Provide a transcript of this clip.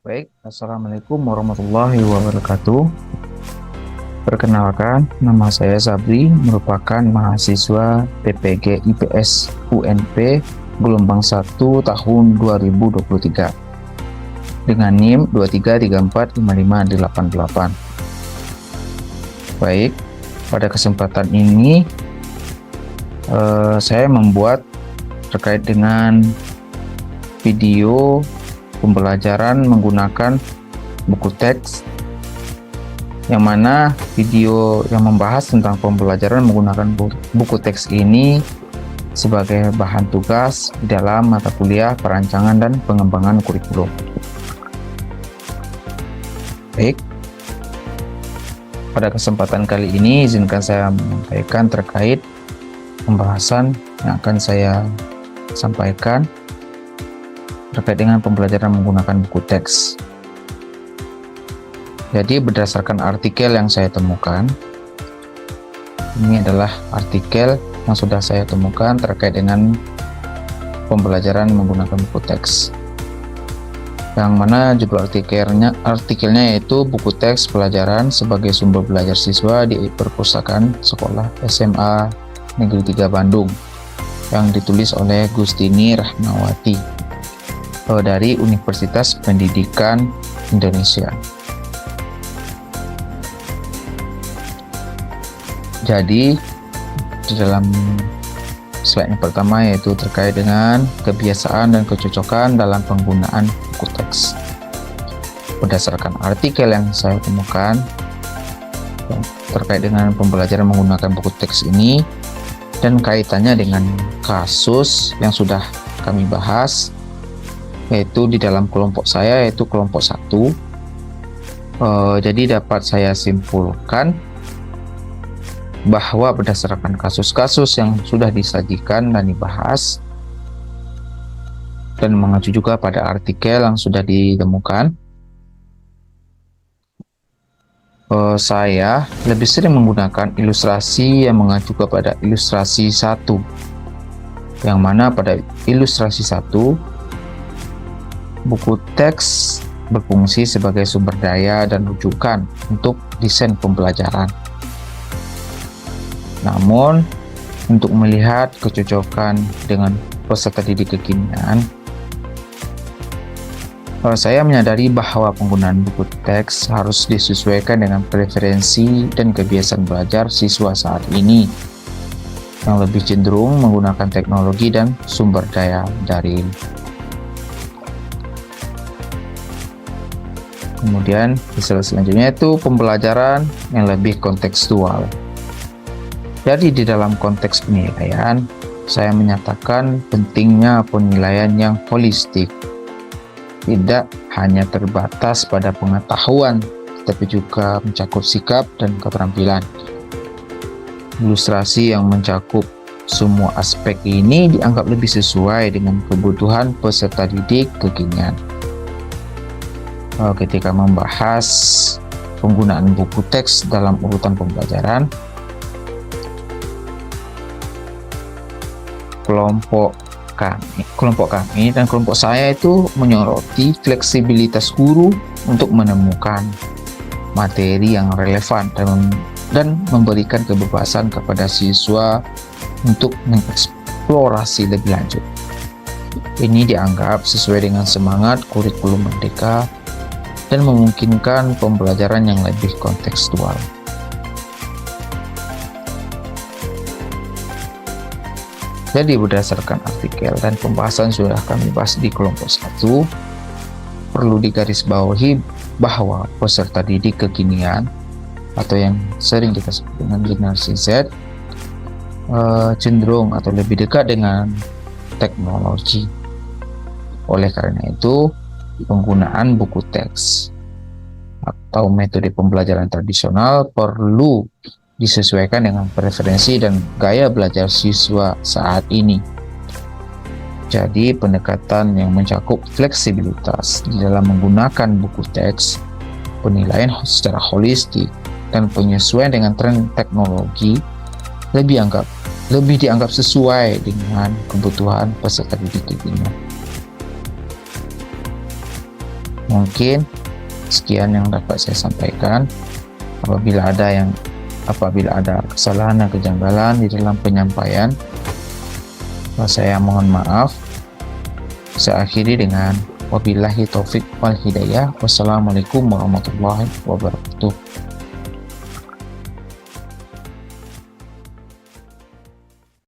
Baik, Assalamualaikum warahmatullahi wabarakatuh. Perkenalkan, nama saya Sabri, merupakan mahasiswa PPG IPS UNP gelombang 1 tahun 2023 dengan NIM 23345588. Baik, pada kesempatan ini saya membuat terkait dengan video pembelajaran menggunakan buku teks, yang mana video yang membahas tentang pembelajaran menggunakan buku teks ini sebagai bahan tugas di dalam mata kuliah perancangan dan pengembangan kurikulum. Baik, pada kesempatan kali ini izinkan saya menyampaikan terkait pembahasan yang akan saya sampaikan terkait dengan pembelajaran menggunakan buku teks. Jadi berdasarkan artikel yang saya temukan, ini adalah artikel yang sudah saya temukan terkait dengan pembelajaran menggunakan buku teks, yang mana judul artikelnya yaitu buku teks pelajaran sebagai sumber belajar siswa di perpustakaan sekolah SMA Negeri 3 Bandung, yang ditulis oleh Gustini Rahmawati dari Universitas Pendidikan Indonesia. Jadi di dalam slide yang pertama yaitu terkait dengan kebiasaan dan kecocokan dalam penggunaan buku teks. Berdasarkan artikel yang saya temukan terkait dengan pembelajaran menggunakan buku teks ini dan kaitannya dengan kasus yang sudah kami bahas, yaitu di dalam kelompok saya, yaitu kelompok 1. Jadi dapat saya simpulkan bahwa berdasarkan kasus-kasus yang sudah disajikan dan dibahas dan mengacu juga pada artikel yang sudah ditemukan, saya lebih sering menggunakan ilustrasi yang mengacu kepada ilustrasi 1, yang mana pada ilustrasi 1 buku teks berfungsi sebagai sumber daya dan rujukan untuk desain pembelajaran. Namun, untuk melihat kecocokan dengan peserta didik kekinian, saya menyadari bahwa penggunaan buku teks harus disesuaikan dengan preferensi dan kebiasaan belajar siswa saat ini, yang lebih cenderung menggunakan teknologi dan sumber daya daring. Kemudian, slide selanjutnya itu pembelajaran yang lebih kontekstual. Jadi di dalam konteks penilaian, saya menyatakan pentingnya penilaian yang holistik, tidak hanya terbatas pada pengetahuan, tetapi juga mencakup sikap dan keterampilan. Ilustrasi yang mencakup semua aspek ini dianggap lebih sesuai dengan kebutuhan peserta didik kekinian. Ketika membahas penggunaan buku teks dalam urutan pembelajaran, kelompok kami dan kelompok saya itu menyoroti fleksibilitas guru untuk menemukan materi yang relevan dan memberikan kebebasan kepada siswa untuk mengeksplorasi lebih lanjut. Ini dianggap sesuai dengan semangat kurikulum merdeka dan memungkinkan pembelajaran yang lebih kontekstual. Jadi berdasarkan artikel dan pembahasan sudah kami bahas di kelompok 1, perlu digarisbawahi bahwa peserta didik kekinian atau yang sering kita sebut dengan generasi Z cenderung atau lebih dekat dengan teknologi. Oleh karena itu, penggunaan buku teks atau metode pembelajaran tradisional perlu disesuaikan dengan preferensi dan gaya belajar siswa saat ini. Jadi pendekatan yang mencakup fleksibilitas di dalam menggunakan buku teks, penilaian secara holistik, dan penyesuaian dengan tren teknologi lebih dianggap sesuai dengan kebutuhan peserta didik ini. Mungkin sekian yang dapat saya sampaikan. Apabila ada kesalahan dan kejanggalan di dalam penyampaian, saya mohon maaf. Saya akhiri dengan wabillahi taufik wal hidayah. Wassalamualaikum warahmatullahi wabarakatuh.